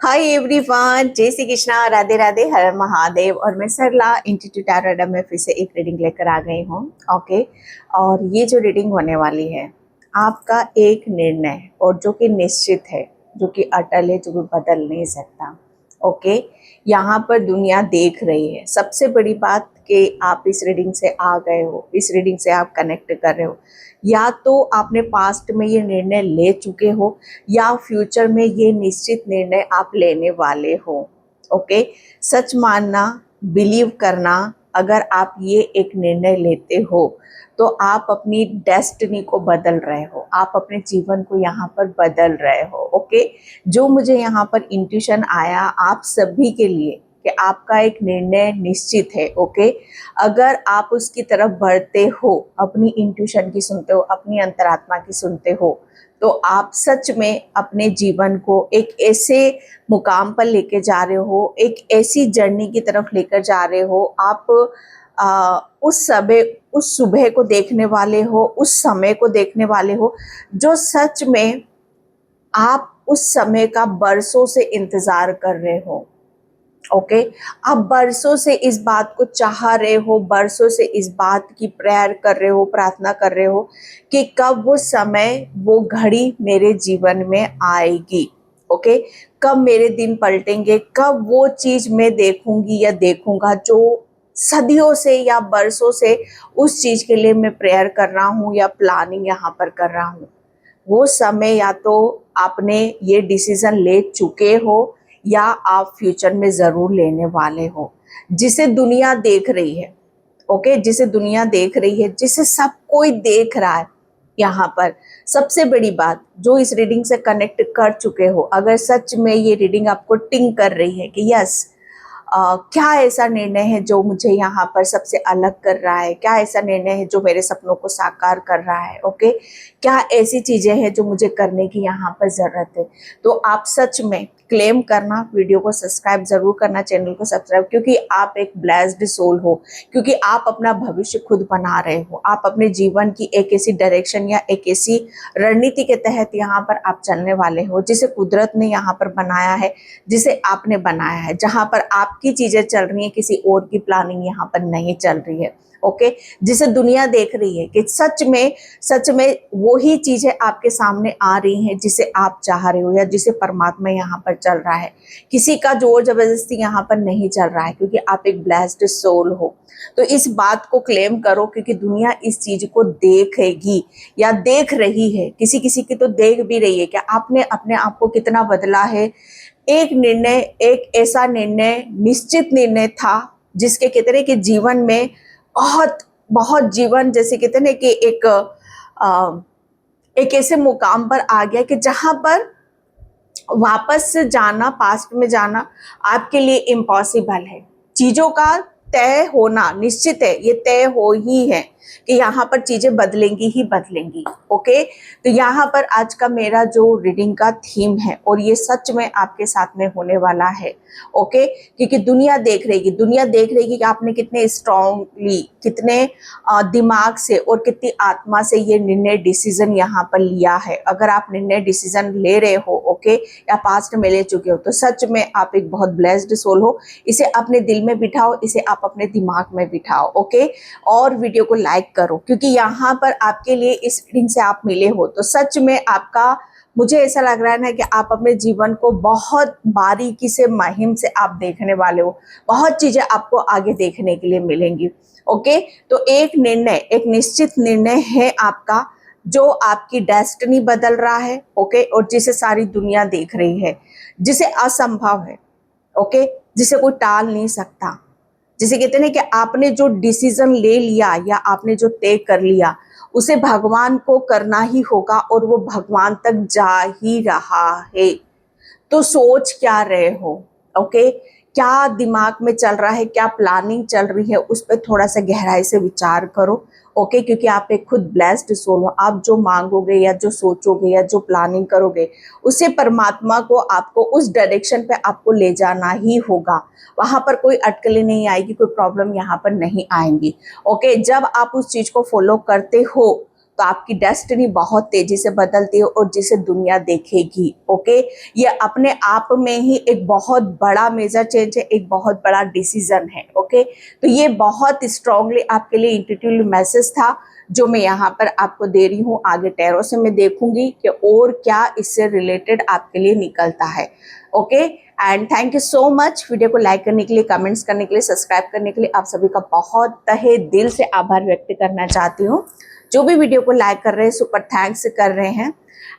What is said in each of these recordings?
Hi everyone, जय श्री कृष्णा, राधे राधे, हर महादेव। और मैं सरला इंस्टीट्यूट टैरो में फिर से एक रीडिंग लेकर आ गई हूँ। ओके। और ये जो रीडिंग होने वाली है, आपका एक निर्णय और जो कि निश्चित है, जो कि अटल है, जो कि बदल नहीं सकता। ओके। यहाँ पर दुनिया देख रही है। सबसे बड़ी बात कि आप इस रीडिंग से आ गए हो, इस रीडिंग से आप कनेक्ट कर रहे हो। या तो आपने पास्ट में ये निर्णय ले चुके हो या फ्यूचर में ये निश्चित निर्णय आप लेने वाले हो। ओके। सच मानना, बिलीव करना, अगर आप ये एक निर्णय लेते हो तो आप अपनी डेस्टिनी को बदल रहे हो, आप अपने जीवन को यहाँ पर बदल रहे हो। ओके। जो मुझे यहाँ पर इंट्यूशन आया आप सभी के लिए कि आपका एक निर्णय निश्चित है। ओके। अगर आप उसकी तरफ बढ़ते हो, अपनी इंट्यूशन की सुनते हो, अपनी अंतरात्मा की सुनते हो, तो आप सच में अपने जीवन को एक ऐसे मुकाम पर लेके जा रहे हो, एक ऐसी जर्नी की तरफ लेकर जा रहे हो। आप उस सुबह को देखने वाले हो, उस समय को देखने वाले हो जो सच में आप उस समय का बरसों से इंतजार कर रहे हो। ओके। आप बरसों से इस बात को चाह रहे हो, बरसों से इस बात की प्रेयर कर रहे हो, प्रार्थना कर रहे हो कि कब वो समय, वो घड़ी मेरे जीवन में आएगी। ओके। कब मेरे दिन पलटेंगे, कब वो चीज मैं देखूंगी या देखूंगा जो सदियों से या बरसों से उस चीज के लिए मैं प्रेयर कर रहा हूँ या प्लानिंग यहाँ पर कर रहा हूँ। वो समय या तो आपने ये डिसीजन ले चुके हो या आप फ्यूचर में जरूर लेने वाले हो, जिसे दुनिया देख रही है। ओके। जिसे दुनिया देख रही है, जिसे सब कोई देख रहा है। यहाँ पर सबसे बड़ी बात, जो इस रीडिंग से कनेक्ट कर चुके हो, अगर सच में ये रीडिंग आपको टिंग कर रही है कि यस, क्या ऐसा निर्णय है जो मुझे यहाँ पर सबसे अलग कर रहा है, क्या ऐसा निर्णय है जो मेरे सपनों को साकार कर रहा है। ओके। क्या ऐसी चीजें हैं जो मुझे करने की यहाँ पर जरूरत है, तो आप सच में क्लेम करना, वीडियो को सब्सक्राइब जरूर करना, चैनल को सब्सक्राइब, क्योंकि आप एक ब्लेस्ड सोल हो, क्योंकि आप अपना भविष्य खुद बना रहे हो। आप अपने जीवन की एक ऐसी डायरेक्शन या एक ऐसी रणनीति के तहत यहाँ पर आप चलने वाले हो जिसे कुदरत ने यहाँ पर बनाया है, जिसे आपने बनाया है, जहां पर आपकी चीजें चल रही हैं, किसी और की प्लानिंग यहाँ पर नहीं चल रही है। ओके। जिसे दुनिया देख रही है कि सच में वही चीजें आपके सामने आ रही हैं जिसे आप चाह रहे हो या जिसे परमात्मा यहाँ पर चल रहा है। किसी का जोर जबरदस्ती यहाँ पर नहीं चल रहा है, क्योंकि आप एक ब्लेस्ड सोल हो। तो इस बात को क्लेम करो, क्योंकि दुनिया इस चीज को देखेगी या देख रही है। किसी किसी की तो देख भी रही है कि आपने अपने आप को कितना बदला है। एक निर्णय, एक ऐसा निर्णय, निश्चित निर्णय था जिसके कहते हैं कि जीवन में बहुत बहुत जीवन, जैसे कहते हैं कि एक ऐसे मुकाम पर आ गया कि जहां पर वापस से जाना, पास्ट में जाना आपके लिए इम्पॉसिबल है। चीजों का तय होना निश्चित है, ये तय हो ही है कि यहाँ पर चीजें बदलेंगी ही बदलेंगी। ओके। तो यहाँ पर आज का मेरा जो रीडिंग का थीम है, और ये सच में आपके साथ में होने वाला है। ओके। क्योंकि दुनिया देख रही है, दुनिया देख रही है कि आपने कितने स्ट्रांगली, कितने दिमाग से और कितनी आत्मा से ये निर्णय, डिसीजन यहाँ पर लिया है। अगर आप निर्णय, डिसीजन ले रहे हो, ओके, या पास्ट में ले चुके हो, तो सच में आप एक बहुत ब्लेस्ड सोल हो। इसे अपने दिल में बिठाओ, इसे आप अपने दिमाग में बिठाओ। ओके। और वीडियो को लाइक करो, क्योंकि यहाँ पर आपके लिए इस रीडिंग से आप मिले हो तो सच में आपका, मुझे ऐसा लग रहा है ना कि आप अपने जीवन को बहुत बारीकी से, महिम से आप देखने वाले हो। बहुत चीजें आपको आगे देखने के लिए मिलेंगी। ओके। तो एक निर्णय, एक निश्चित निर्णय है आपका, जो आपकी डेस्टिनी बदल रहा है। ओके। और जिसे सारी दुनिया देख रही है, जिसे असंभव है। ओके। जिसे कोई टाल नहीं सकता। जिसे कहते हैं कि आपने जो डिसीजन ले लिया या आपने जो तय कर लिया, उसे भगवान को करना ही होगा, और वो भगवान तक जा ही रहा है। तो सोच क्या रहे हो। ओके। क्या दिमाग में चल रहा है, क्या प्लानिंग चल रही है, उस पर थोड़ा सा गहराई से विचार करो। ओके। क्योंकि आप एक खुद ब्लेस्ड सोल हो। आप जो मांगोगे या जो सोचोगे या जो प्लानिंग करोगे, उसे परमात्मा को, आपको उस डायरेक्शन पे आपको ले जाना ही होगा। वहां पर कोई अटकलें नहीं आएगी, कोई प्रॉब्लम यहाँ पर नहीं आएंगी। ओके। जब आप उस चीज को फॉलो करते हो तो आपकी डेस्टिनी बहुत तेजी से बदलती है और जिसे दुनिया देखेगी। ओके, ये अपने आप में ही एक बहुत बड़ा मेजर चेंज है, एक बहुत बड़ा डिसीजन है। ओके, तो ये बहुत स्ट्रांगली आपके लिए इंट्यूटिव मैसेज था जो मैं यहाँ पर आपको दे रही हूँ। आगे टैरो से मैं देखूंगी कि और क्या इससे रिलेटेड आपके लिए निकलता है। Okay, and thank you so much. Video को लाइक करने के लिए, कमेंट्स करने के लिए, सब्सक्राइब करने के लिए आप सभी का बहुत तहे दिल से आभार व्यक्त करना चाहती हूँ। जो भी वीडियो को लाइक कर रहे हैं, सुपर थैंक्स कर रहे हैं।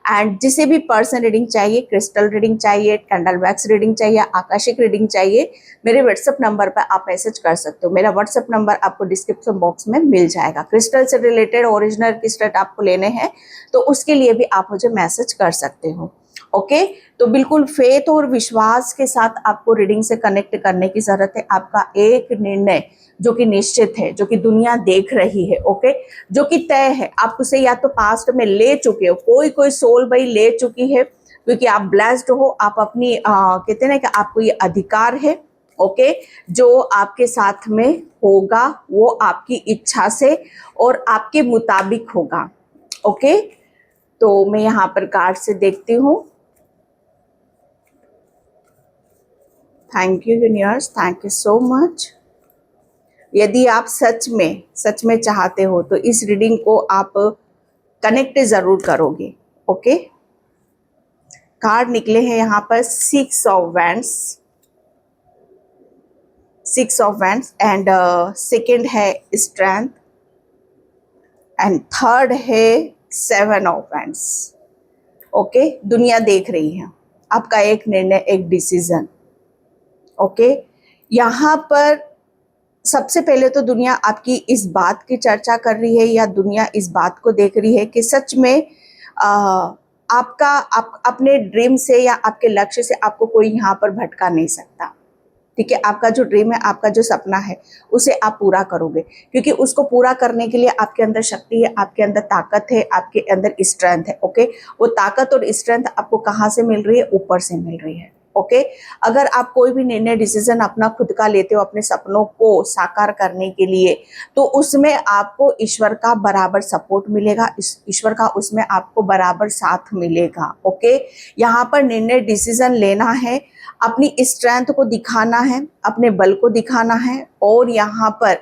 एंड जिसे भी पर्सन रीडिंग चाहिए, क्रिस्टल रीडिंग चाहिए, कैंडल वैक्स रीडिंग चाहिए, आकाशिक रीडिंग चाहिए, मेरे व्हाट्सएप नंबर पर आप मैसेज कर सकते हो। मेरा व्हाट्सएप नंबर आपको डिस्क्रिप्शन बॉक्स में मिल जाएगा। क्रिस्टल से रिलेटेड ओरिजिनल क्रिस्टल आपको लेने हैं तो उसके लिए भी आप मुझे मैसेज कर सकते हो। ओके, तो बिल्कुल फेथ और विश्वास के साथ आपको रीडिंग से कनेक्ट करने की जरूरत है। आपका एक निर्णय जो कि निश्चित है, जो कि दुनिया देख रही है, ओके, जो कि तय है, आप उसे या तो पास्ट में ले चुके हो, कोई सोल भाई ले चुकी है, क्योंकि आप ब्लेस्ड हो, आप अपनी कहते हैं ना कि आपको ये अधिकार है। ओके, जो आपके साथ में होगा वो आपकी इच्छा से और आपके मुताबिक होगा। ओके, तो मैं यहाँ पर कार्ड से देखती हूँ। Thank you universe, thank you so much. यदि आप सच में चाहते हो तो इस रीडिंग को आप कनेक्ट जरूर करोगे। ओके, कार्ड निकले हैं यहाँ पर 6 of wands, 6 of wands, and second है स्ट्रेंथ, एंड थर्ड है 7 ऑफ वैंड्स। ओके, दुनिया देख रही है आपका एक निर्णय, एक डिसीजन। ओके, यहाँ पर सबसे पहले तो दुनिया आपकी इस बात की चर्चा कर रही है, या दुनिया इस बात को देख रही है कि सच में आप अपने ड्रीम से या आपके लक्ष्य से आपको कोई यहाँ पर भटका नहीं सकता। ठीक है, आपका जो ड्रीम है, आपका जो सपना है, उसे आप पूरा करोगे, क्योंकि उसको पूरा करने के लिए आपके अंदर शक्ति है, आपके अंदर ताकत है, आपके अंदर स्ट्रेंथ है। ओके, वो ताकत और स्ट्रेंथ आपको कहाँ से मिल रही है? ऊपर से मिल रही है। ओके, अगर आप कोई भी निर्णय, डिसीजन अपना खुद का लेते हो अपने सपनों को साकार करने के लिए, तो उसमें आपको ईश्वर का बराबर सपोर्ट मिलेगा, ईश्वर का उसमें आपको बराबर साथ मिलेगा। ओके, यहाँ पर निर्णय, डिसीजन लेना है, अपनी स्ट्रेंथ को दिखाना है, अपने बल को दिखाना है, और यहाँ पर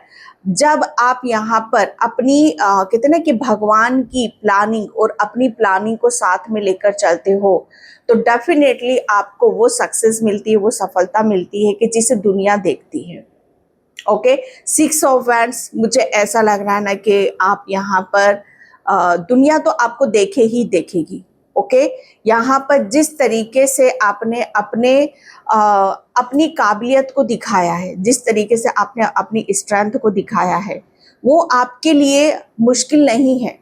जब आप यहाँ पर अपनी कहते ना कि भगवान की प्लानिंग और अपनी प्लानिंग को साथ में लेकर चलते हो, तो डेफिनेटली आपको वो सक्सेस मिलती है, वो सफलता मिलती है कि जिसे दुनिया देखती है। ओके, 6 ऑफ वैंड्स, मुझे ऐसा लग रहा है ना कि आप यहाँ पर दुनिया तो आपको देखे ही देखेगी। ओके, यहाँ पर जिस तरीके से आपने अपनी काबिलियत को दिखाया है, जिस तरीके से आपने अपनी स्ट्रेंथ को दिखाया है, वो आपके लिए मुश्किल नहीं है।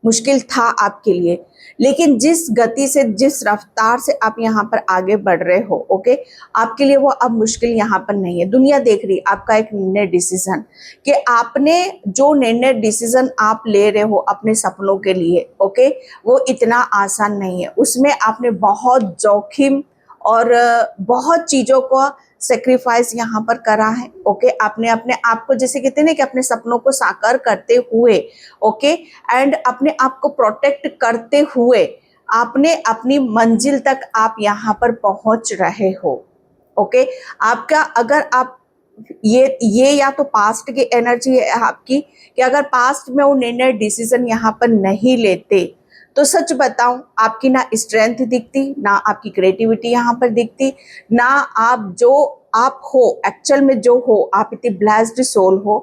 मुश्किल था आपके लिए, लेकिन जिस गति से, जिस रफ्तार से आप यहाँ पर आगे बढ़ रहे हो, ओके, आपके लिए वो अब मुश्किल यहाँ पर नहीं है। दुनिया देख रही है आपका एक निर्णय, डिसीजन, कि आपने जो निर्णय, डिसीजन आप ले रहे हो अपने सपनों के लिए, ओके, वो इतना आसान नहीं है। उसमें आपने बहुत जोखिम और बहुत चीज़ों को सेक्रीफाइस यहाँ पर करा है। ओके, आपने अपने आप को, जैसे कहते हैं ना कि अपने सपनों को साकार करते हुए, ओके, एंड अपने आप को प्रोटेक्ट करते हुए आपने अपनी मंजिल तक आप यहाँ पर पहुँच रहे हो। ओके, आपका, अगर आप ये या तो पास्ट की एनर्जी है आपकी, कि अगर पास्ट में वो निर्णय, डिसीजन यहाँ पर नहीं लेते, तो सच बताऊं, आपकी ना स्ट्रेंथ दिखती, ना आपकी क्रिएटिविटी यहाँ पर दिखती, ना आप जो आप हो एक्चुअल में, जो हो आप इतनी ब्लेस्ड सोल हो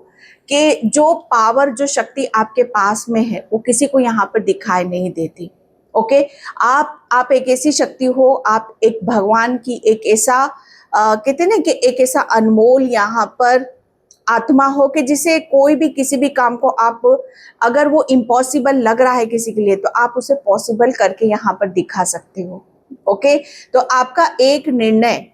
कि जो पावर, जो शक्ति आपके पास में है, वो किसी को यहाँ पर दिखाई नहीं देती। ओके, आप एक ऐसी शक्ति हो, आप एक भगवान की एक ऐसा कहते हैं ना कि एक ऐसा अनमोल यहाँ पर आत्मा हो कि जिसे कोई भी किसी भी काम को आप, अगर वो इम्पॉसिबल लग रहा है किसी के लिए, तो आप उसे पॉसिबल करके यहाँ पर दिखा सकते हो। ओके, तो आपका एक निर्णय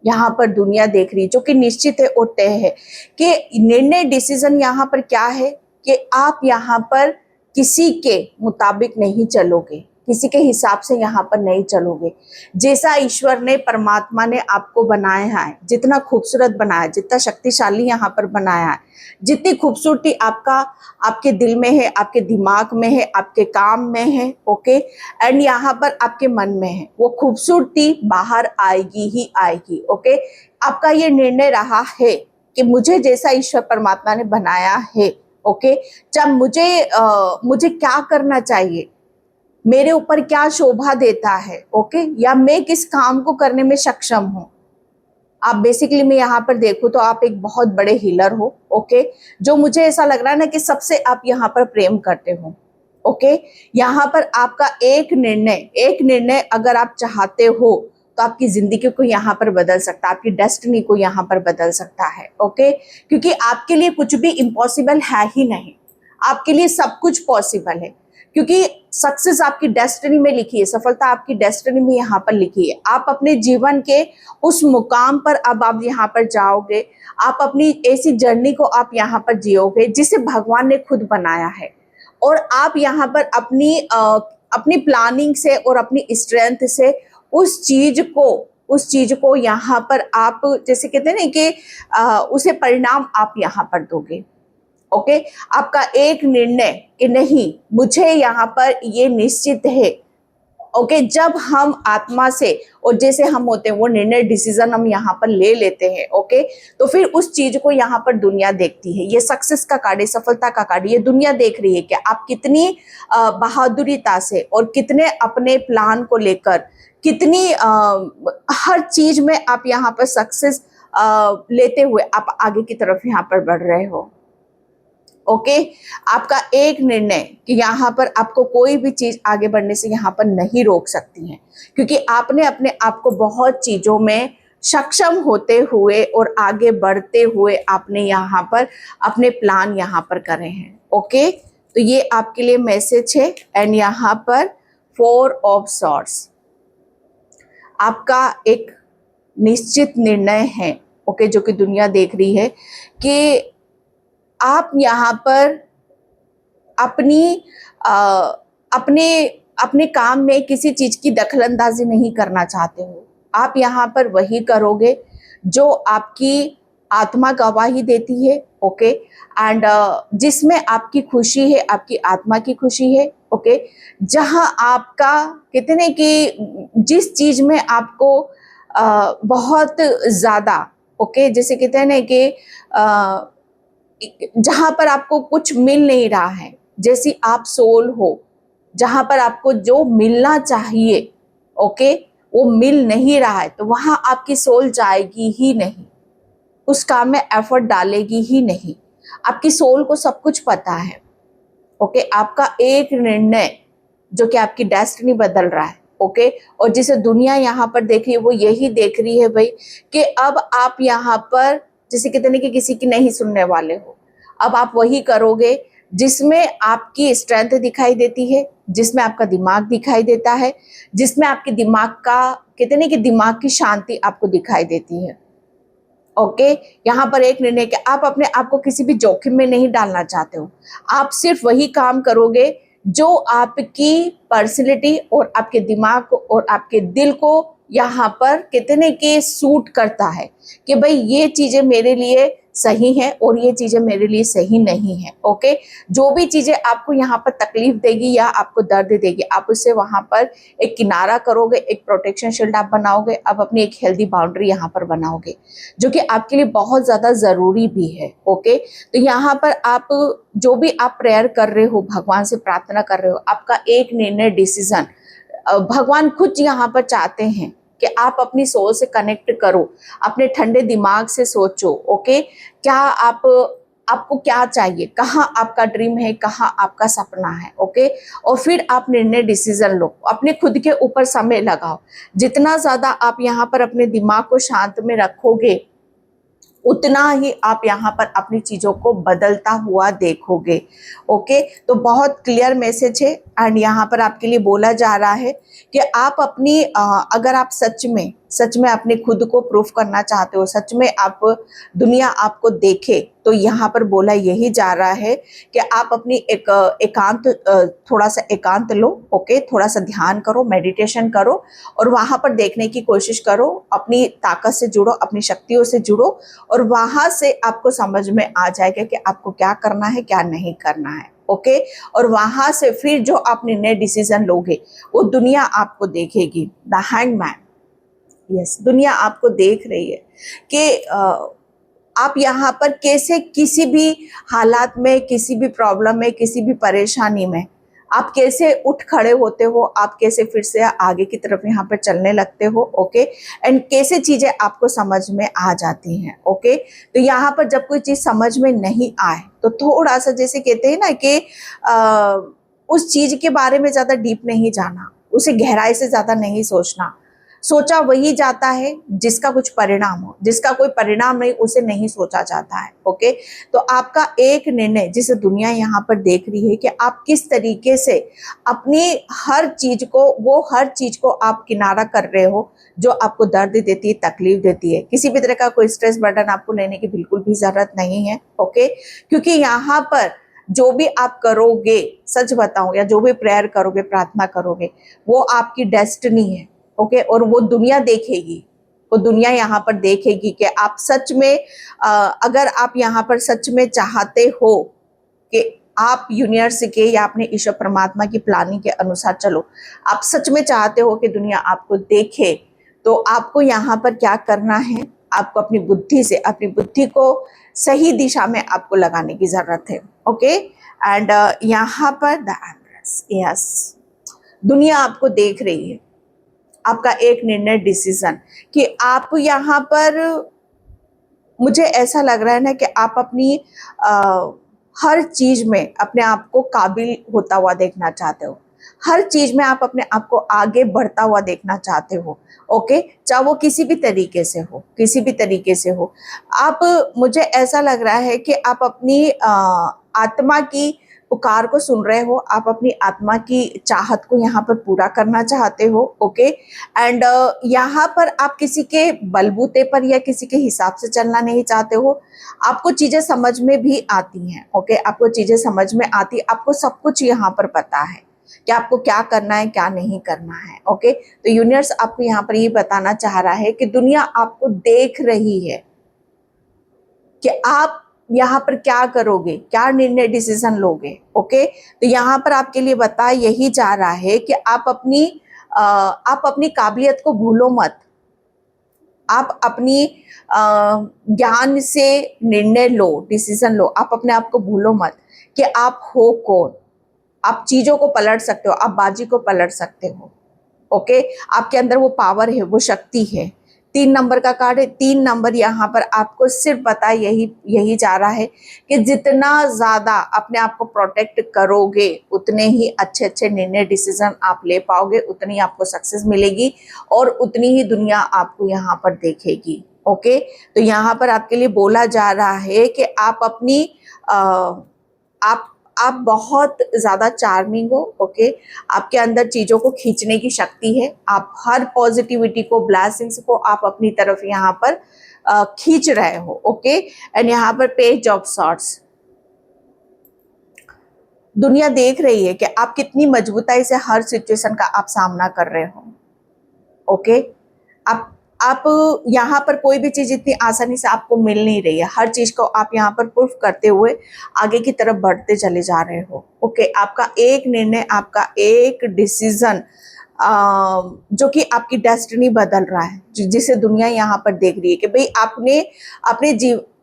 यहाँ पर दुनिया देख रही है, जो कि निश्चित है और तय है, कि निर्णय, डिसीजन यहाँ पर क्या है, कि आप यहाँ पर किसी के मुताबिक नहीं चलोगे, किसी के हिसाब से यहाँ पर नहीं चलोगे। जैसा ईश्वर ने, परमात्मा ने आपको बनाया है, जितना खूबसूरत बनाया है, जितना शक्तिशाली यहाँ पर बनाया है, जितनी खूबसूरती आपके दिल में है, आपके दिमाग में है, आपके काम में है, ओके, एंड यहाँ पर आपके मन में है, वो खूबसूरती बाहर आएगी ही आएगी। ओके, आपका ये निर्णय रहा है कि मुझे जैसा ईश्वर परमात्मा ने बनाया है, ओके, जब मुझे क्या करना चाहिए, मेरे ऊपर क्या शोभा देता है, ओके, या मैं किस काम को करने में सक्षम हूं। आप बेसिकली मैं यहाँ पर देखूं तो आप एक बहुत बड़े हीलर हो, ओके, जो मुझे ऐसा लग रहा है ना कि सबसे आप यहाँ पर प्रेम करते हो। ओके, यहाँ पर आपका एक निर्णय अगर आप चाहते हो तो आपकी जिंदगी को यहाँ पर बदल सकता है, आपकी डेस्टिनी को यहाँ पर बदल सकता है। ओके, क्योंकि आपके लिए कुछ भी इम्पॉसिबल है ही नहीं, आपके लिए सब कुछ पॉसिबल है, क्योंकि सक्सेस आपकी डेस्टिनी में लिखी है, सफलता आपकी डेस्टिनी में यहाँ पर लिखी है। आप अपने जीवन के उस मुकाम पर अब आप यहाँ पर जाओगे, आप अपनी ऐसी जर्नी को आप यहाँ पर जियोगे जिसे भगवान ने खुद बनाया है, और आप यहाँ पर अपनी प्लानिंग से और अपनी स्ट्रेंथ से उस चीज को यहाँ पर आप, जैसे कहते हैं ना कि उसे परिणाम आप यहाँ पर दोगे। ओके, आपका एक निर्णय कि नहीं, मुझे यहाँ पर ये निश्चित है। ओके, जब हम आत्मा से और जैसे हम होते हैं वो निर्णय, डिसीजन हम यहाँ पर ले लेते हैं, ओके, तो फिर उस चीज को यहाँ पर दुनिया देखती है। ये सक्सेस का कार्ड है, सफलता का कार्ड, ये दुनिया देख रही है कि आप कितनी बहादुरीता से और कितने अपने प्लान को लेकर, कितनी हर चीज में आप यहाँ पर सक्सेस लेते हुए आप आगे की तरफ यहाँ पर बढ़ रहे हो। ओके, आपका एक निर्णय कि यहाँ पर आपको कोई भी चीज आगे बढ़ने से यहाँ पर नहीं रोक सकती है, क्योंकि आपने अपने आप को बहुत चीजों में सक्षम होते हुए और आगे बढ़ते हुए आपने यहाँ पर अपने प्लान यहाँ पर करे हैं। ओके, तो ये आपके लिए मैसेज है। एंड यहाँ पर 4 ऑफ सॉर्ड्स, आपका एक निश्चित निर्णय है, ओके, जो कि दुनिया देख रही है कि आप यहाँ पर अपने काम में किसी चीज की दखलंदाजी नहीं करना चाहते हो। आप यहाँ पर वही करोगे जो आपकी आत्मा गवाही देती है, ओके, एंड जिसमें आपकी खुशी है, आपकी आत्मा की खुशी है। ओके, जहां आपका कहते हैं कि जिस चीज में आपको बहुत ज्यादा, ओके, जैसे कहते हैं ना कि जहां पर आपको कुछ मिल नहीं रहा है, जैसी आप सोल हो, जहां पर आपको जो मिलना चाहिए, ओके, वो मिल नहीं रहा है, तो वहां आपकी सोल जाएगी ही नहीं, उस काम में एफर्ट डालेगी ही नहीं। आपकी सोल को सब कुछ पता है। ओके, आपका एक निर्णय जो कि आपकी डेस्टिनी बदल रहा है, ओके, और जिसे दुनिया यहाँ पर देख रही है वो यही देख रही है भाई कि अब आप यहाँ पर जैसे कहते हैं कि किसी की नहीं सुनने वाले हो। अब आप वही करोगे जिसमें आपकी स्ट्रेंथ दिखाई देती है, जिसमें आपका दिमाग दिखाई देता है, जिसमें आपके दिमाग का कहते हैं कि दिमाग की शांति आपको दिखाई देती है। ओके, यहाँ पर एक निर्णय कि आप अपने आप को किसी भी जोखिम में नहीं डालना चाहते हो। आप सिर्फ वही काम करोगे जो आपकी पर्सनैलिटी और आपके दिमाग को और आपके दिल को यहाँ पर कितने के सूट करता है कि भाई ये चीजें मेरे लिए सही है और ये चीजें मेरे लिए सही नहीं है। ओके, जो भी चीजें आपको यहाँ पर तकलीफ देगी या आपको दर्द देगी, आप उससे वहां पर एक किनारा करोगे, एक प्रोटेक्शन शील्ड आप बनाओगे, आप अपनी एक हेल्दी बाउंड्री यहाँ पर बनाओगे, जो कि आपके लिए बहुत ज्यादा जरूरी भी है। ओके, तो यहाँ पर आप जो भी आप प्रेयर कर रहे हो, भगवान से प्रार्थना कर रहे हो, आपका एक निर्णय, डिसीजन भगवान खुद यहाँ पर चाहते हैं कि आप अपनी सोल से कनेक्ट करो, अपने ठंडे दिमाग से सोचो। ओके, क्या आपको क्या चाहिए, कहाँ आपका ड्रीम है, कहाँ आपका सपना है। ओके, और फिर आप निर्णय, डिसीजन लो, अपने खुद के ऊपर समय लगाओ। जितना ज्यादा आप यहाँ पर अपने दिमाग को शांत में रखोगे, उतना ही आप यहाँ पर अपनी चीजों को बदलता हुआ देखोगे। ओके, तो बहुत क्लियर मैसेज है। एंड यहाँ पर आपके लिए बोला जा रहा है कि आप अपनी अगर आप सच में अपने खुद को प्रूफ करना चाहते हो, सच में आप दुनिया आपको देखे, तो यहाँ पर बोला यही जा रहा है कि आप अपनी एकांत थोड़ा सा एकांत लो, ओके, थोड़ा सा ध्यान करो, मेडिटेशन करो और वहाँ पर देखने की कोशिश करो, अपनी ताकत से जुड़ो, अपनी शक्तियों से जुड़ो और वहाँ से आपको समझ में आ जाएगा कि आपको क्या करना है, क्या नहीं करना है, ओके। और वहाँ से फिर जो आप निर्णय डिसीजन लोगे वो दुनिया आपको देखेगी। द हैंगमैन, यस, दुनिया आपको देख रही है कि आप यहाँ पर कैसे किसी भी हालात में, किसी भी प्रॉब्लम में, किसी भी परेशानी में आप कैसे उठ खड़े होते हो, आप कैसे फिर से आगे की तरफ यहाँ पर चलने लगते हो, ओके। एंड कैसे चीजें आपको समझ में आ जाती हैं, ओके। तो यहाँ पर जब कोई चीज समझ में नहीं आए तो थोड़ा सा जैसे कहते हैं ना कि उस चीज के बारे में ज्यादा डीप नहीं जाना, उसे गहराई से ज्यादा नहीं सोचना। सोचा वही जाता है जिसका कुछ परिणाम हो, जिसका कोई परिणाम नहीं उसे नहीं सोचा जाता है, ओके। तो आपका एक निर्णय जिसे दुनिया यहाँ पर देख रही है कि आप किस तरीके से अपनी हर चीज को, वो हर चीज को आप किनारा कर रहे हो जो आपको दर्द देती है, तकलीफ देती है। किसी भी तरह का कोई स्ट्रेस बर्डन आपको लेने की बिल्कुल भी जरूरत नहीं है, ओके। क्योंकि यहाँ पर जो भी आप करोगे, सच बताऊं, या जो भी प्रेयर करोगे, प्रार्थना करोगे, वो आपकी डेस्टिनी है, ओके। और वो दुनिया देखेगी, वो दुनिया यहाँ पर देखेगी कि आप सच में अगर आप यहाँ पर सच में चाहते हो कि आप यूनिवर्स के या अपने ईश्वर परमात्मा की प्लानिंग के अनुसार चलो, आप सच में चाहते हो कि दुनिया आपको देखे, तो आपको यहाँ पर क्या करना है, आपको अपनी बुद्धि से, अपनी बुद्धि को सही दिशा में आपको लगाने की जरूरत है, ओके। एंड यहाँ पर द एम्प्रेस, यस, दुनिया आपको देख रही है, आपका एक निर्णय डिसीजन कि आप यहाँ पर, मुझे ऐसा लग रहा है ना कि आप अपनी हर चीज में अपने आप को काबिल होता हुआ देखना चाहते हो, हर चीज में आप अपने आप को आगे बढ़ता हुआ देखना चाहते हो, ओके। चाहे वो किसी भी तरीके से हो, किसी भी तरीके से हो। आप, मुझे ऐसा लग रहा है कि आप अपनी आत्मा की पुकार को सुन रहे हो, आप अपनी आत्मा की चाहत को यहाँ पर पूरा करना चाहते हो, ओके। एंड यहाँ पर आप किसी के बलबूते पर या किसी के हिसाब से चलना नहीं चाहते हो। आपको चीजें समझ में भी आती हैं, ओके, आपको चीजें समझ में आती, आपको सब कुछ यहाँ पर पता है कि आपको क्या करना है, क्या नहीं करना है, ओके। तो यूनिवर्स आपको यहाँ पर ये बताना चाह रहा है कि दुनिया आपको देख रही है कि आप यहाँ पर क्या करोगे, क्या निर्णय डिसीजन लोगे, ओके। तो यहाँ पर आपके लिए बता यही जा रहा है कि आप अपनी काबिलियत को भूलो मत, आप अपनी ज्ञान से निर्णय लो, डिसीजन लो, आप अपने आप को भूलो मत कि आप हो कौन। आप चीजों को पलट सकते हो, आप बाजी को पलट सकते हो, ओके। आपके अंदर वो पावर है, वो शक्ति है। 3 नंबर का कार्ड है, 3 नंबर यहाँ पर आपको सिर्फ पता यही जा रहा है कि जितना ज्यादा अपने आप को प्रोटेक्ट करोगे उतने ही अच्छे अच्छे निर्णय डिसीजन आप ले पाओगे, उतनी आपको सक्सेस मिलेगी और उतनी ही दुनिया आपको यहाँ पर देखेगी, ओके। तो यहाँ पर आपके लिए बोला जा रहा है कि आप अपनी आप बहुत ज्यादा चार्मिंग हो, ओके। आपके अंदर चीजों को खींचने की शक्ति है, आप हर पॉजिटिविटी को, ब्लेसिंग्स को आप अपनी तरफ यहाँ पर खींच रहे हो, ओके। एंड यहाँ पर पेज ऑफ सॉर्ड्स, दुनिया देख रही है कि आप कितनी मजबूताई से हर सिचुएशन का आप सामना कर रहे हो, ओके। आप यहाँ पर कोई भी चीज इतनी आसानी से आपको मिल नहीं रही है, हर चीज को आप यहाँ पर प्रूफ करते हुए आगे की तरफ बढ़ते चले जा रहे हो, ओके। आपका एक निर्णय, आपका एक डिसीजन जो कि आपकी डेस्टिनी बदल रहा है, जिसे दुनिया यहाँ पर देख रही है कि भाई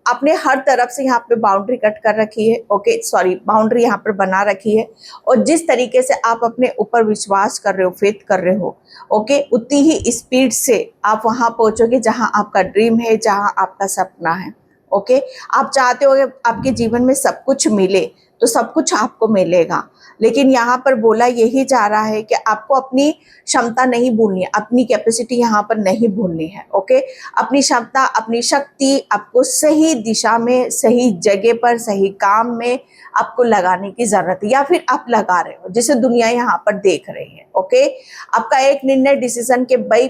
आपने हर तरफ से यहाँ पे बाउंड्री कट कर रखी है, ओके, सॉरी, बाउंड्री यहाँ पर बना रखी है। और जिस तरीके से आप अपने ऊपर विश्वास कर रहे हो, फेथ कर रहे हो, ओके, उतनी ही स्पीड से आप वहां पहुंचोगे जहां आपका ड्रीम है, जहां आपका सपना है, ओके। आप चाहते हो कि आपके जीवन में सब कुछ मिले, तो सब कुछ आपको मिलेगा। लेकिन यहाँ पर बोला यही जा रहा है कि आपको अपनी क्षमता नहीं भूलनी है, अपनी कैपेसिटी यहाँ पर नहीं भूलनी है। ओके, अपनी क्षमता, अपनी शक्ति आपको सही दिशा में, सही जगह पर, सही काम में आपको लगाने की जरूरत है, या फिर आप लगा रहे हो जिसे दुनिया यहाँ पर देख रही है। ओके, आपका एक निर्णय, डिसीजन के भाई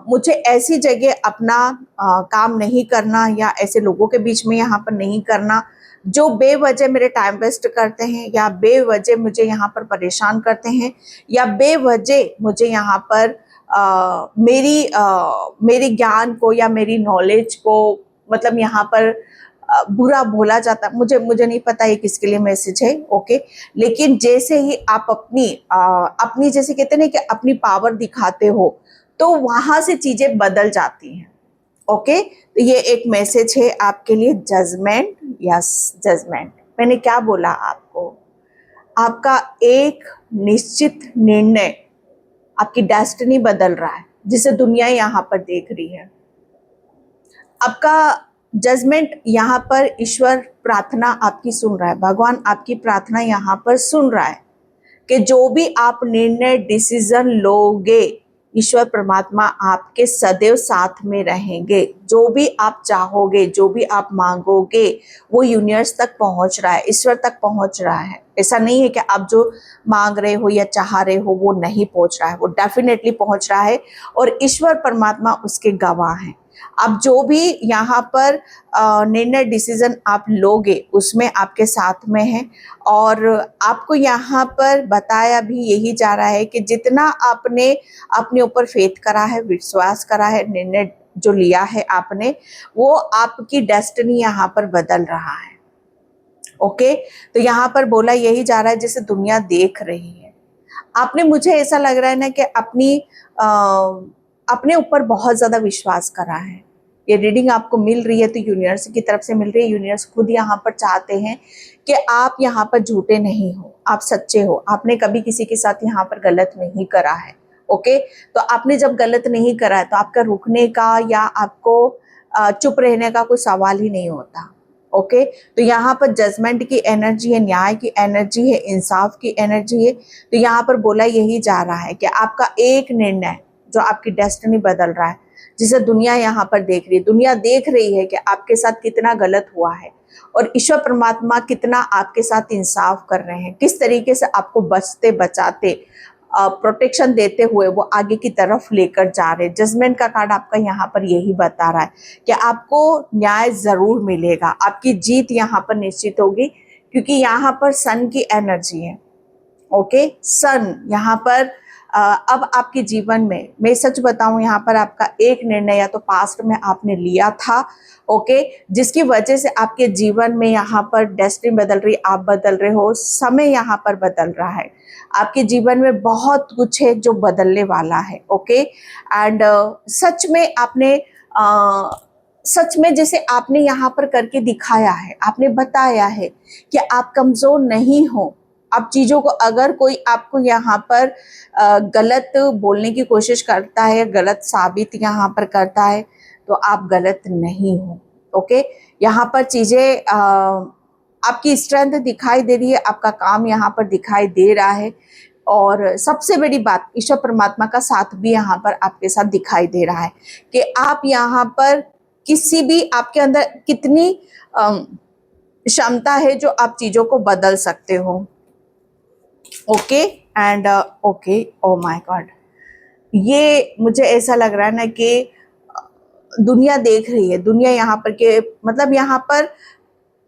मुझे ऐसी जगह अपना काम नहीं करना, या ऐसे लोगों के बीच में यहाँ पर नहीं करना जो बेवजह मेरे टाइम वेस्ट करते हैं, या बेवजह मुझे यहाँ पर परेशान करते हैं, या बेवजह मुझे यहाँ पर मेरी ज्ञान को या मेरी नॉलेज को मतलब यहाँ पर बुरा बोला जाता। मुझे नहीं पता ये किसके लिए मैसेज है। ओके, लेकिन जैसे ही आप अपनी जैसे कहते हैं ना कि अपनी पावर दिखाते हो, तो वहां से चीजें बदल जाती हैं। ओके, तो ये एक मैसेज है आपके लिए, जजमेंट। Yes, judgement. मैंने क्या बोला आपको? आपका एक निश्चित निर्णय आपकी डेस्टिनी बदल रहा है, जिसे दुनिया यहाँ पर देख रही है। आपका जजमेंट यहाँ पर ईश्वर प्रार्थना आपकी सुन रहा है, भगवान आपकी प्रार्थना यहाँ पर सुन रहा है कि जो भी आप निर्णय, डिसीजन लोगे, ईश्वर परमात्मा आपके सदैव साथ में रहेंगे। जो भी आप चाहोगे, जो भी आप मांगोगे, वो यूनिवर्स तक पहुंच रहा है, ईश्वर तक पहुंच रहा है। ऐसा नहीं है कि आप जो मांग रहे हो या चाह रहे हो वो नहीं पहुंच रहा है, वो डेफिनेटली पहुंच रहा है, और ईश्वर परमात्मा उसके गवाह हैं। अब जो भी यहाँ पर निर्णय, डिसीजन आप लोगे, उसमें आपके साथ में है। और आपको यहाँ पर बताया भी यही जा रहा है कि जितना आपने अपने ऊपर फेथ करा है, विश्वास करा है, निर्णय जो लिया है आपने, वो आपकी डेस्टिनी यहाँ पर बदल रहा है। ओके, तो यहाँ पर बोला यही जा रहा है जैसे दुनिया देख रही है। आपने, मुझे ऐसा लग रहा है ना कि अपने ऊपर बहुत ज्यादा विश्वास करा है। ये रीडिंग आपको मिल रही है तो यूनिवर्स की तरफ से मिल रही है। यूनिवर्स खुद यहाँ पर चाहते हैं कि आप यहाँ पर झूठे नहीं हो, आप सच्चे हो। आपने कभी किसी के साथ यहाँ पर गलत नहीं करा है। ओके, तो आपने जब गलत नहीं करा है तो आपका रुकने का या आपको चुप रहने का कोई सवाल ही नहीं होता। ओके, तो यहाँ पर जजमेंट की एनर्जी है, न्याय की एनर्जी है, इंसाफ की एनर्जी है। तो यहाँ पर बोला यही जा रहा है कि आपका एक निर्णय जो आपकी डेस्टिनी बदल रहा है, जिसे दुनिया यहाँ पर देख रही है। दुनिया देख रही है कि आपके साथ कितना गलत हुआ है, और ईश्वर परमात्मा कितना आपके साथ इंसाफ कर रहे हैं, किस तरीके से आपको बचते बचाते, प्रोटेक्शन देते हुए वो आगे की तरफ लेकर जा रहे हैं। जजमेंट का कार्ड आपका यहाँ पर यही बता रहा है कि आपको न्याय जरूर मिलेगा, आपकी जीत यहाँ पर निश्चित होगी, क्योंकि यहाँ पर सन की एनर्जी है। ओके, सन यहाँ पर अब आपके जीवन में, मैं सच बताऊं, यहाँ पर आपका एक निर्णय या तो पास्ट में आपने लिया था, ओके, जिसकी वजह से आपके जीवन में यहाँ पर डेस्टिनी बदल रही, आप बदल रहे हो, समय यहाँ पर बदल रहा है। आपके जीवन में बहुत कुछ है जो बदलने वाला है। ओके, एंड सच में आपने सच में जैसे आपने यहाँ पर करके दिखाया है, आपने बताया है कि आप कमजोर नहीं हो। आप चीजों को, अगर कोई आपको यहाँ पर गलत बोलने की कोशिश करता है, गलत साबित यहाँ पर करता है, तो आप गलत नहीं हो। ओके, यहाँ पर चीजें आपकी स्ट्रेंथ दिखाई दे रही है, आपका काम यहाँ पर दिखाई दे रहा है, और सबसे बड़ी बात, ईश्वर परमात्मा का साथ भी यहाँ पर आपके साथ दिखाई दे रहा है कि आप यहाँ पर किसी भी, आपके अंदर कितनी क्षमता है जो आप चीजों को बदल सकते हो। Okay, and okay, oh my God, ये मुझे ऐसा लग रहा है ना कि दुनिया देख रही है, दुनिया यहाँ पर के मतलब यहाँ पर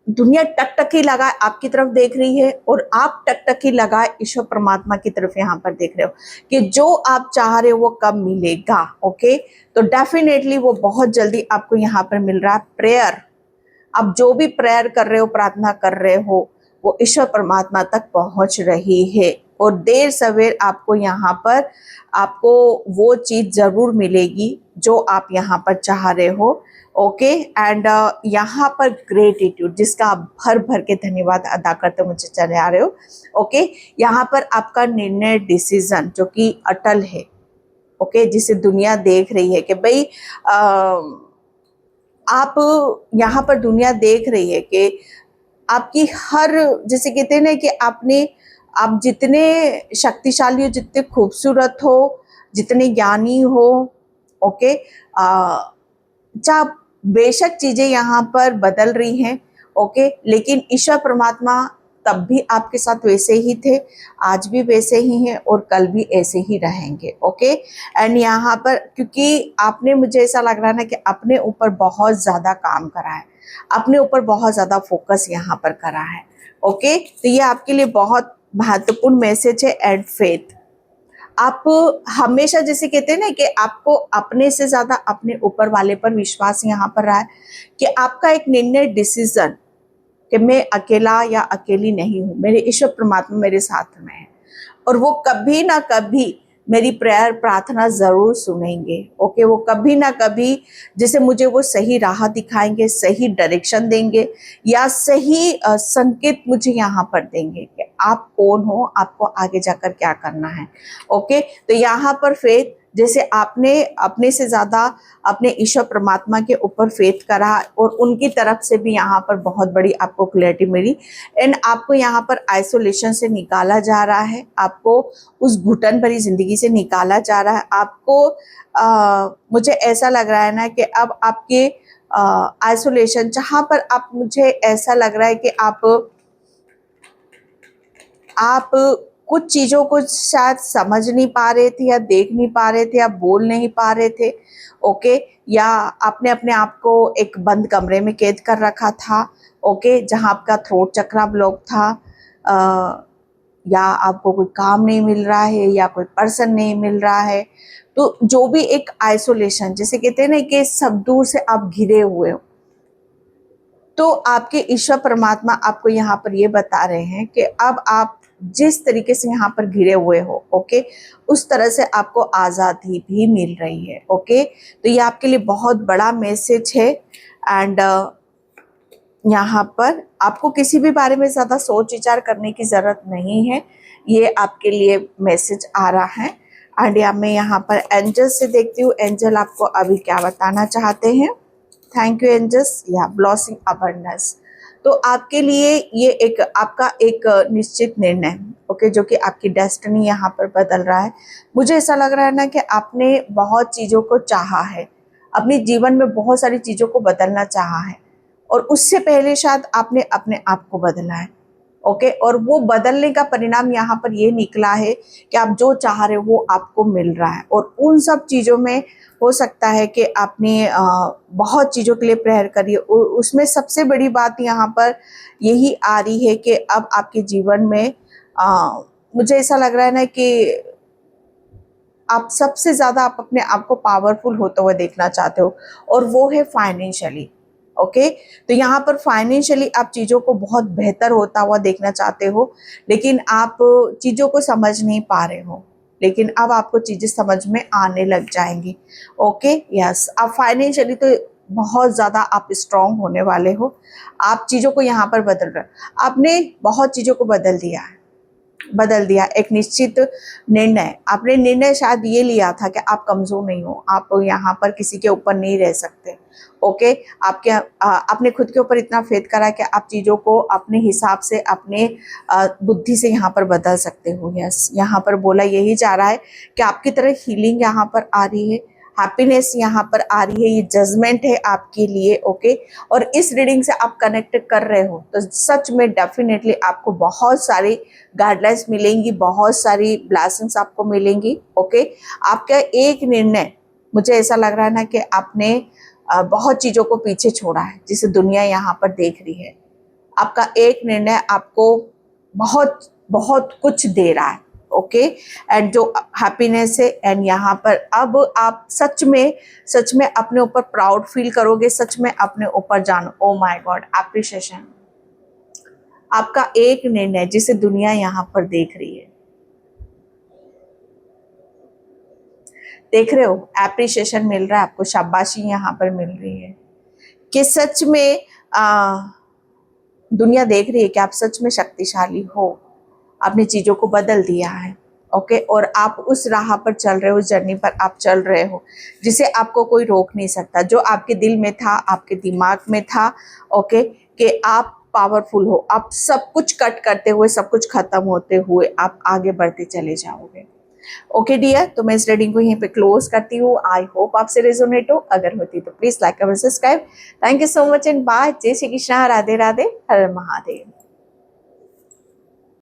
दुनिया टकटकी लगाए आपकी तरफ देख रही है, और आप टकटकी लगाए ईश्वर परमात्मा की तरफ यहाँ पर देख रहे हो कि जो आप चाह रहे हो वो कब मिलेगा। ओके, तो डेफिनेटली वो बहुत जल्दी आपको यहाँ पर मिल रहा है। प्रेयर, आप जो भी प्रेयर कर रहे हो, प्रार्थना कर रहे हो, वो ईश्वर परमात्मा तक पहुंच रही है, और देर सवेर आपको यहाँ पर आपको वो चीज जरूर मिलेगी जो आप यहाँ पर चाह रहे हो। ओके, एंड यहाँ पर ग्रेटिट्यूड, जिसका आप भर भर के धन्यवाद अदा करते मुझे चले आ रहे हो। ओके, यहाँ पर आपका निर्णय, डिसीजन जो कि अटल है, ओके, जिसे दुनिया देख रही है कि भाई आप यहाँ पर, दुनिया देख रही है कि आपकी हर, जैसे कहते हैं ना कि आप जितने शक्तिशाली हो, जितने खूबसूरत हो, जितने ज्ञानी हो, ओके, चाहे बेशक चीजें यहाँ पर बदल रही हैं, ओके, लेकिन ईश्वर परमात्मा तब भी आपके साथ वैसे ही थे, आज भी वैसे ही हैं और कल भी ऐसे ही रहेंगे, ओके। एंड यहाँ पर क्योंकि आपने, मुझे ऐसा लग रहा है ना कि अपने ऊपर बहुत ज़्यादा काम करा है, अपने ऊपर बहुत ज़्यादा फोकस यहाँ पर करा है, ओके। तो ये आपके लिए बहुत महत्वपूर्ण मैसेज है। एंड फेथ, आप हमेशा, जैसे कहते हैं ना कि आपको अपने से ज़्यादा अपने ऊपर वाले पर विश्वास यहाँ पर रहा है कि आपका एक निर्णय, डिसीजन कि मैं अकेला या अकेली नहीं हूँ, मेरे ईश्वर परमात्मा मेरे साथ में है और वो कभी ना कभी मेरी प्रेयर, प्रार्थना ज़रूर सुनेंगे, ओके। वो कभी ना कभी जैसे मुझे वो सही राह दिखाएंगे, सही डायरेक्शन देंगे या सही संकेत मुझे यहाँ पर देंगे कि आप कौन हो, आपको आगे जाकर क्या करना है, ओके। तो यहाँ पर फेथ, जैसे आपने अपने से ज़्यादा अपने ईश्वर परमात्मा के ऊपर फेथ करा और उनकी तरफ से भी यहाँ पर बहुत बड़ी आपको क्लैरिटी मिली। एंड आपको यहाँ पर आइसोलेशन से निकाला जा रहा है, आपको उस घुटन भरी जिंदगी से निकाला जा रहा है। आपको मुझे ऐसा लग रहा है ना कि अब आपके आइसोलेशन, जहाँ पर आप, मुझे ऐसा लग रहा है कि आप कुछ चीज़ों को शायद समझ नहीं पा रहे थे या देख नहीं पा रहे थे या बोल नहीं पा रहे थे, ओके। या आपने अपने आप को एक बंद कमरे में कैद कर रखा था, ओके, जहां आपका थ्रोट चक्रा ब्लॉक था, या आपको कोई काम नहीं मिल रहा है या कोई पर्सन नहीं मिल रहा है। तो जो भी एक आइसोलेशन, जैसे कहते हैं ना कि सब दूर से आप घिरे हुए हो, तो आपके ईश्वर परमात्मा आपको यहाँ पर ये बता रहे हैं कि अब आप जिस तरीके से यहाँ पर घिरे हुए हो, ओके, उस तरह से आपको आज़ादी भी मिल रही है, ओके। तो ये आपके लिए बहुत बड़ा मैसेज है। एंड यहाँ पर आपको किसी भी बारे में ज़्यादा सोच विचार करने की ज़रूरत नहीं है, ये आपके लिए मैसेज आ रहा है। एंड या मैं यहाँ पर एंजल से देखती हूँ, एंजल आपको अभी क्या बताना चाहते हैं। Thank you angels. या ब्लॉसिंग अबंडेंस, तो आपके लिए ये एक आपका एक निश्चित निर्णय, ओके, जो कि आपकी डेस्टिनी यहाँ पर बदल रहा है। मुझे ऐसा लग रहा है ना कि आपने बहुत चीज़ों को चाहा है, अपने जीवन में बहुत सारी चीज़ों को बदलना चाहा है और उससे पहले शायद आपने अपने आप को बदला है, ओके। और वो बदलने का परिणाम यहाँ पर ये निकला है कि आप जो चाह रहे हो वो आपको मिल रहा है। और उन सब चीज़ों में हो सकता है कि आपने बहुत चीज़ों के लिए प्रेयर करी, और उसमें सबसे बड़ी बात यहाँ पर यही आ रही है कि अब आपके जीवन में मुझे ऐसा लग रहा है ना कि आप सबसे ज़्यादा आप अपने आप को पावरफुल होते हुए देखना चाहते हो, और वो है फाइनेंशियली, ओके। तो यहाँ पर फाइनेंशियली आप चीज़ों को बहुत बेहतर होता हुआ देखना चाहते हो, लेकिन आप चीज़ों को समझ नहीं पा रहे हो, लेकिन अब आपको चीज़ें समझ में आने लग जाएंगी, ओके। यस, आप फाइनेंशियली तो बहुत ज़्यादा आप स्ट्रांग होने वाले हो। आप चीज़ों को यहाँ पर बदल रहे हो, आपने बहुत चीज़ों को बदल दिया। एक निश्चित निर्णय, आपने निर्णय शायद ये लिया था कि आप कमज़ोर नहीं हो, आप यहाँ पर किसी के ऊपर नहीं रह सकते, ओके। आपने खुद के ऊपर इतना फेथ करा कि आप चीज़ों को अपने हिसाब से, अपने बुद्धि से यहाँ पर बदल सकते हो। यस, यहाँ पर बोला यही जा रहा है कि आपकी तरह हीलिंग यहाँ पर आ रही है, हैप्पीनेस यहाँ पर आ रही है, ये जजमेंट है आपके लिए, ओके। और इस रीडिंग से आप कनेक्ट कर रहे हो तो सच में डेफिनेटली आपको बहुत सारी गाइडलाइंस मिलेंगी, बहुत सारी ब्लेसिंग्स आपको मिलेंगी, ओके। आपका एक निर्णय, मुझे ऐसा लग रहा है ना कि आपने बहुत चीज़ों को पीछे छोड़ा है जिसे दुनिया यहाँ पर देख रही है। आपका एक निर्णय आपको बहुत बहुत कुछ दे रहा है, ओके। एंड जो हैप्पीनेस है, एंड यहाँ पर अब आप सच में अपने ऊपर प्राउड फील करोगे, सच में अपने ऊपर जानो, ओ माय गॉड, एप्रिसिएशन। आपका एक निर्णय जिसे दुनिया यहाँ पर देख रही है, देख रहे हो, एप्रिसिएशन मिल रहा है आपको, शाबाशी यहाँ पर मिल रही है कि सच में दुनिया देख रही है कि आप सच में शक्तिशाली हो, आपने चीज़ों को बदल दिया है, ओके। और आप उस राह पर चल रहे हो, उस जर्नी पर आप चल रहे हो जिसे आपको कोई रोक नहीं सकता। जो आपके दिल में था, आपके दिमाग में था, ओके, कि आप पावरफुल हो, आप सब कुछ कट करते हुए, सब कुछ खत्म होते हुए आप आगे बढ़ते चले जाओगे। ओके डियर, तो मैं इस रीडिंग को यहीं पे क्लोज करती हूँ। आई होप आपसे रेजोनेट हो, अगर होती तो प्लीज लाइक और subscribe. Thank you so much and bye. जय श्री कृष्णा, राधे राधे, हर हर महादेव।